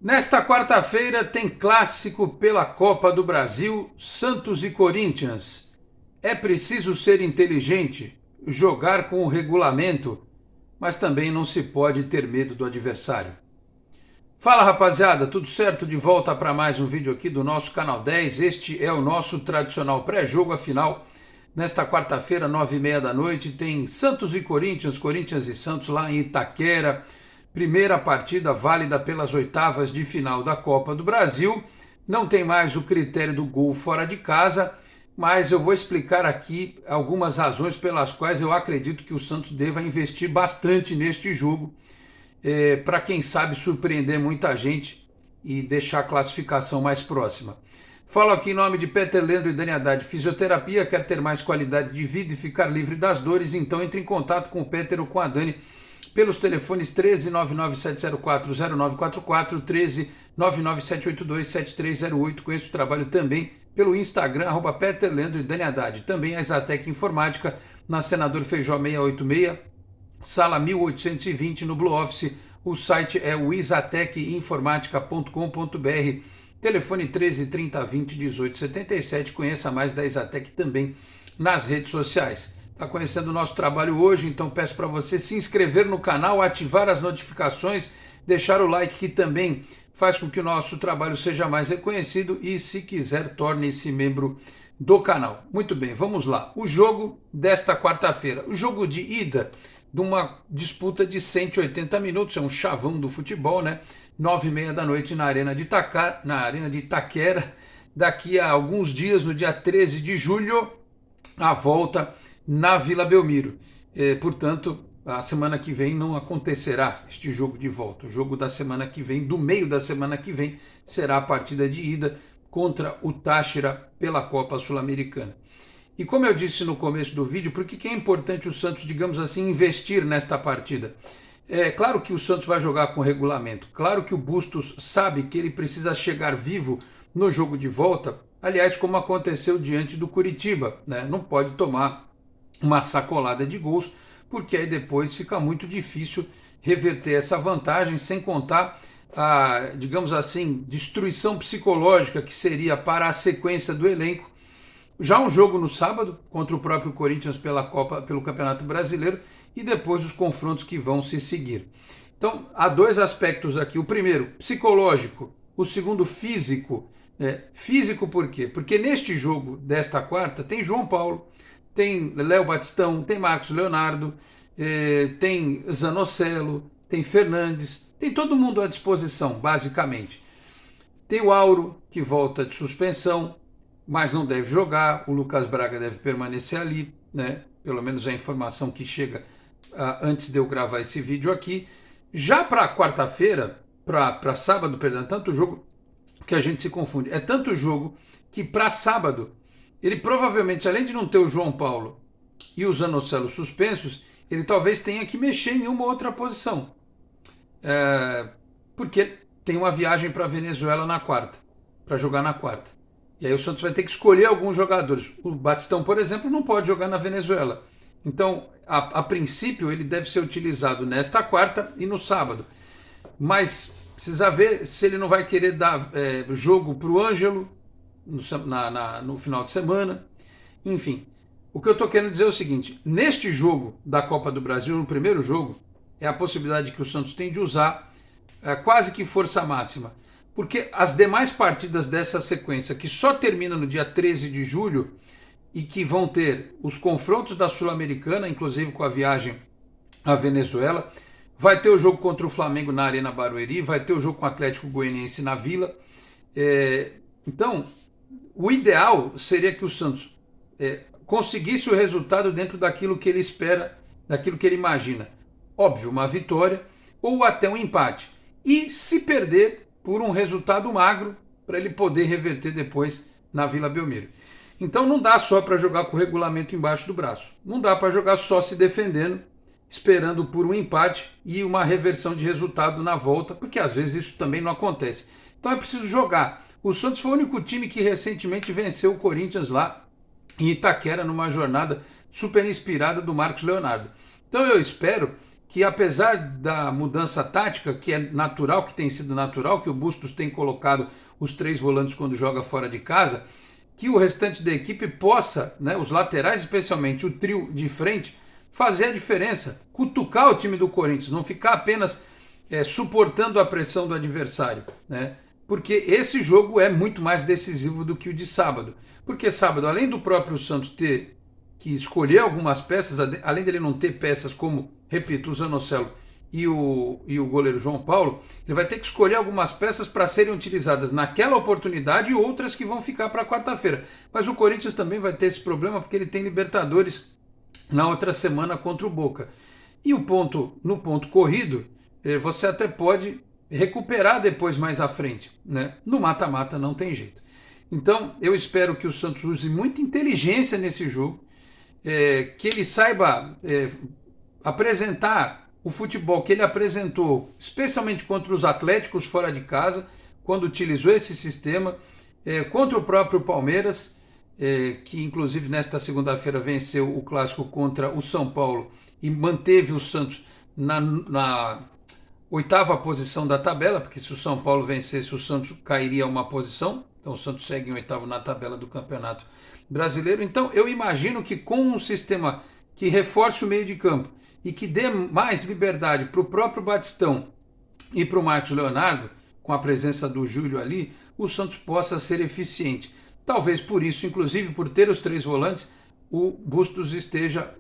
Nesta quarta-feira tem clássico pela Copa do Brasil, Santos e Corinthians. É preciso ser inteligente, jogar com o regulamento, mas também não se pode ter medo do adversário. Fala rapaziada, tudo certo? De volta para mais um vídeo aqui do nosso canal 10. Este é o nosso tradicional pré-jogo, afinal, nesta quarta-feira, 9h30 da noite, tem Santos e Corinthians, Corinthians e Santos lá em Itaquera. Primeira partida válida pelas oitavas de final da Copa do Brasil. Não tem mais o critério do gol fora de casa, mas eu vou explicar aqui algumas razões pelas quais eu acredito que o Santos deva investir bastante neste jogo, para quem sabe surpreender muita gente e deixar a classificação mais próxima. Falo aqui em nome de Peter Leandro e Dani Haddad Fisioterapia. Quer ter mais qualidade de vida e ficar livre das dores? Então entre em contato com o Peter ou com a Dani pelos telefones 13 997040944, 13 997827308. Conheço o trabalho também pelo Instagram, @PeterLeandro e Dani Haddad. Também a Exatec Informática, na Senador Feijó 686, sala 1820, no Blue Office. O site é o isatecinformatica.com.br. Telefone 13 30 20 18 77. Conheça mais da Exatec também nas redes sociais. Está conhecendo o nosso trabalho hoje, então peço para você se inscrever no canal, ativar as notificações, deixar o like, que também faz com que o nosso trabalho seja mais reconhecido, e se quiser, torne-se membro do canal. Muito bem, vamos lá. O jogo desta quarta-feira, o jogo de ida de uma disputa de 180 minutos, é um chavão do futebol, né? 9h30 da noite na Arena de Itaquera. Daqui a alguns dias, no dia 13 de julho, a volta na Vila Belmiro. Portanto, a semana que vem não acontecerá este jogo de volta. O jogo da semana que vem, do meio da semana que vem, será a partida de ida contra o Táchira pela Copa Sul-Americana. E como eu disse no começo do vídeo, por que é importante o Santos, digamos assim, investir nesta partida? É claro que o Santos vai jogar com regulamento. Claro que o Bustos sabe que ele precisa chegar vivo no jogo de volta. Aliás, como aconteceu diante do Curitiba, né? Não pode tomar uma sacolada de gols, porque aí depois fica muito difícil reverter essa vantagem, sem contar a, digamos assim, destruição psicológica que seria para a sequência do elenco. Já um jogo no sábado contra o próprio Corinthians pelo Campeonato Brasileiro, e depois os confrontos que vão se seguir. Então há dois aspectos aqui. O primeiro, psicológico. O segundo, físico. Físico por quê? Porque neste jogo desta quarta tem João Paulo, tem Léo Batistão, tem Marcos Leonardo, tem Zanocelo, tem Fernandes, tem todo mundo à disposição, basicamente. Tem o Auro, que volta de suspensão, mas não deve jogar. O Lucas Braga deve permanecer ali, né? Pelo menos a informação que chega antes de eu gravar esse vídeo aqui. Já para quarta-feira, para sábado, perdão, tanto jogo que a gente se confunde. É tanto jogo que para sábado ele provavelmente, além de não ter o João Paulo e o Zanocelo suspensos, ele talvez tenha que mexer em uma outra posição. Porque tem uma viagem para a Venezuela na quarta, para jogar na quarta. E aí o Santos vai ter que escolher alguns jogadores. O Batistão, por exemplo, não pode jogar na Venezuela. Então, a princípio, ele deve ser utilizado nesta quarta e no sábado. Mas precisa ver se ele não vai querer dar jogo para o Ângelo no final de semana. Enfim, o que eu estou querendo dizer é o seguinte: neste jogo da Copa do Brasil, no primeiro jogo, é a possibilidade que o Santos tem de usar quase que força máxima, porque as demais partidas dessa sequência, que só termina no dia 13 de julho e que vão ter os confrontos da Sul-Americana, inclusive com a viagem à Venezuela, vai ter o jogo contra o Flamengo na Arena Barueri, vai ter o jogo com o Atlético Goianiense na Vila. Então, o ideal seria que o Santos conseguisse o resultado dentro daquilo que ele espera, daquilo que ele imagina. Óbvio, uma vitória ou até um empate. E se perder, por um resultado magro, para ele poder reverter depois na Vila Belmiro. Então não dá só para jogar com o regulamento embaixo do braço. Não dá para jogar só se defendendo, esperando por um empate e uma reversão de resultado na volta, porque às vezes isso também não acontece. Então é preciso jogar. O Santos foi o único time que recentemente venceu o Corinthians lá em Itaquera, numa jornada super inspirada do Marcos Leonardo. Então eu espero que apesar da mudança tática, que é natural, que tem sido natural, que o Bustos tem colocado os 3 volantes quando joga fora de casa, que o restante da equipe possa, né, os laterais especialmente, o trio de frente, fazer a diferença, cutucar o time do Corinthians, não ficar apenas suportando a pressão do adversário, né? Porque esse jogo é muito mais decisivo do que o de sábado. Porque sábado, além do próprio Santos ter que escolher algumas peças, além dele não ter peças como, repito, o Zanocelo e o goleiro João Paulo, ele vai ter que escolher algumas peças para serem utilizadas naquela oportunidade e outras que vão ficar para quarta-feira. Mas o Corinthians também vai ter esse problema porque ele tem Libertadores na outra semana contra o Boca. E no ponto corrido, você até pode recuperar depois mais à frente, né? No mata-mata não tem jeito. Então eu espero que o Santos use muita inteligência nesse jogo, que ele saiba apresentar o futebol que ele apresentou, especialmente contra os Atléticos fora de casa, quando utilizou esse sistema, contra o próprio Palmeiras, que inclusive nesta segunda-feira venceu o clássico contra o São Paulo e manteve o Santos na 8ª posição da tabela, porque se o São Paulo vencesse, o Santos cairia uma posição, então o Santos segue em 8º na tabela do Campeonato Brasileiro. Então eu imagino que com um sistema que reforce o meio de campo e que dê mais liberdade para o próprio Batistão e para o Marcos Leonardo, com a presença do Júlio ali, o Santos possa ser eficiente. Talvez por isso, inclusive por ter os 3 volantes, o Bustos esteja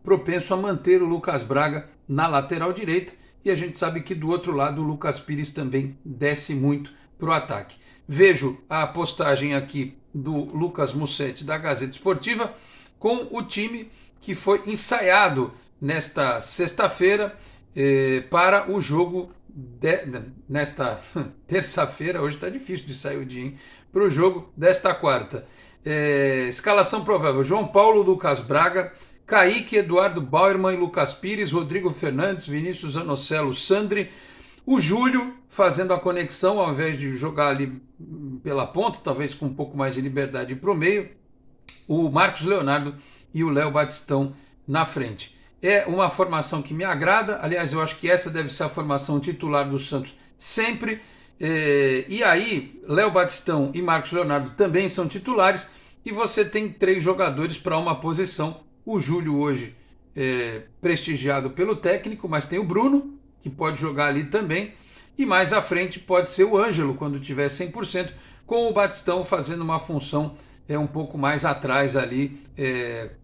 propenso a manter o Lucas Braga na lateral direita, e a gente sabe que do outro lado o Lucas Pires também desce muito para o ataque. Vejo a postagem aqui do Lucas Mussetti da Gazeta Esportiva com o time que foi ensaiado nesta sexta-feira para o jogo nesta terça-feira, hoje está difícil de sair o dia, hein? Para o jogo desta quarta. Escalação provável: João Paulo, Lucas Braga, Kaique, Eduardo Bauerman e Lucas Pires, Rodrigo Fernandes, Vinícius Zanocelo, Sandri, o Júlio fazendo a conexão ao invés de jogar ali pela ponta, talvez com um pouco mais de liberdade para o meio, o Marcos Leonardo e o Léo Batistão na frente. É uma formação que me agrada, aliás, eu acho que essa deve ser a formação titular do Santos sempre. E aí, Léo Batistão e Marcos Leonardo também são titulares, e você tem 3 jogadores para uma posição. O Júlio hoje prestigiado pelo técnico, mas tem o Bruno, que pode jogar ali também, e mais à frente pode ser o Ângelo, quando tiver 100%, com o Batistão fazendo uma função um pouco mais atrás ali,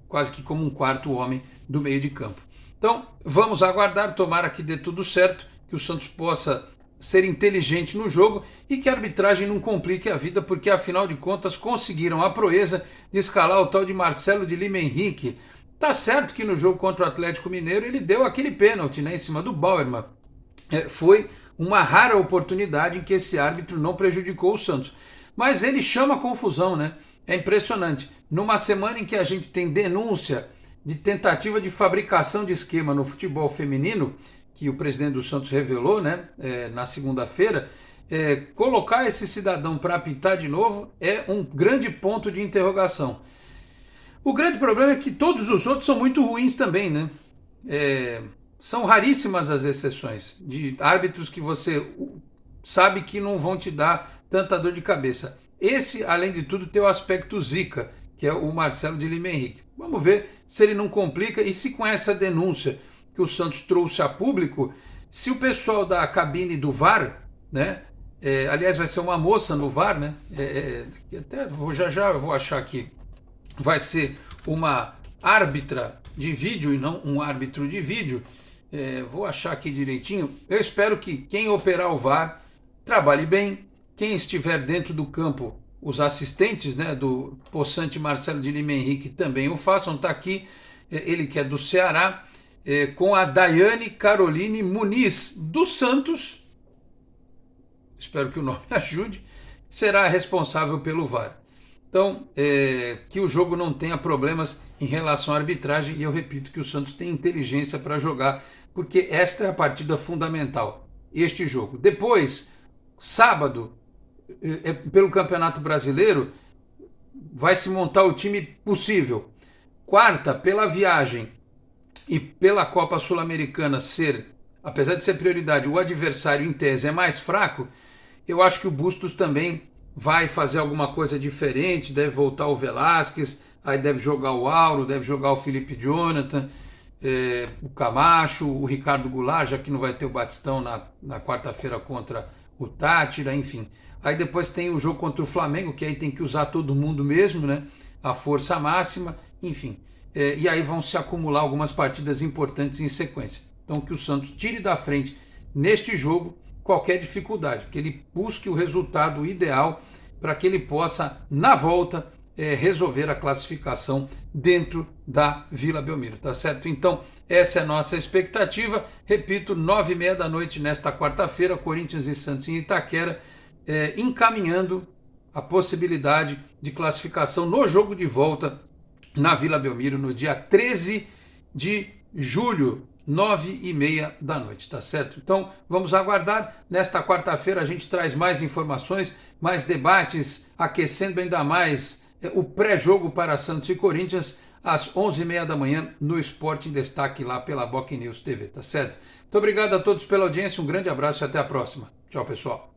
quase que como um quarto homem do meio de campo. Então, vamos aguardar, tomara que dê tudo certo, que o Santos possa ser inteligente no jogo e que a arbitragem não complique a vida, porque afinal de contas conseguiram a proeza de escalar o tal de Marcelo de Lima Henrique. Tá certo que no jogo contra o Atlético Mineiro ele deu aquele pênalti, né, em cima do Bauerman. Foi uma rara oportunidade em que esse árbitro não prejudicou o Santos. Mas ele chama confusão, né? É impressionante. Numa semana em que a gente tem denúncia de tentativa de fabricação de esquema no futebol feminino, que o presidente do Santos revelou, né, na segunda-feira, colocar esse cidadão para apitar de novo é um grande ponto de interrogação. O grande problema é que todos os outros são muito ruins também, né? São raríssimas as exceções de árbitros que você sabe que não vão te dar tanta dor de cabeça. Esse, além de tudo, tem o aspecto zica, que é o Marcelo de Lima Henrique. Vamos ver se ele não complica e se com essa denúncia que o Santos trouxe a público, se o pessoal da cabine do VAR, né? Aliás, vai ser uma moça no VAR, né? Até já eu vou achar aqui. Vai ser uma árbitra de vídeo e não um árbitro de vídeo. Vou achar aqui direitinho. Eu espero que quem operar o VAR trabalhe bem. Quem estiver dentro do campo, os assistentes, né, do possante Marcelo de Lima Henrique também o façam. Está aqui ele, que é do Ceará, com a Daiane Caroline Muniz do Santos. Espero que o nome ajude. Será responsável pelo VAR. Então, que o jogo não tenha problemas em relação à arbitragem, e eu repito que o Santos tem inteligência para jogar, porque esta é a partida fundamental, este jogo. Depois, sábado, pelo Campeonato Brasileiro, vai se montar o time possível. Quarta, pela viagem, e pela Copa Sul-Americana ser, apesar de ser prioridade, o adversário em tese é mais fraco, eu acho que o Bustos também vai fazer alguma coisa diferente, deve voltar o Velasquez, aí deve jogar o Auro, deve jogar o Felipe Jonathan, o Camacho, o Ricardo Goulart, já que não vai ter o Batistão na quarta-feira contra o Tátira, enfim. Aí depois tem o jogo contra o Flamengo, que aí tem que usar todo mundo mesmo, né? A força máxima, enfim. E aí vão se acumular algumas partidas importantes em sequência. Então que o Santos tire da frente neste jogo qualquer dificuldade, que ele busque o resultado ideal para que ele possa, na volta, resolver a classificação dentro da Vila Belmiro, tá certo? Então, essa é a nossa expectativa. Repito, 9h30 da noite nesta quarta-feira, Corinthians e Santos em Itaquera, encaminhando a possibilidade de classificação no jogo de volta na Vila Belmiro no dia 13 de julho, 9h30 da noite, tá certo? Então vamos aguardar. Nesta quarta-feira a gente traz mais informações, mais debates, aquecendo ainda mais o pré-jogo para Santos e Corinthians às 11h30 da manhã no Esporte em Destaque lá pela Boc News TV, tá certo? Muito obrigado a todos pela audiência, um grande abraço e até a próxima. Tchau, pessoal.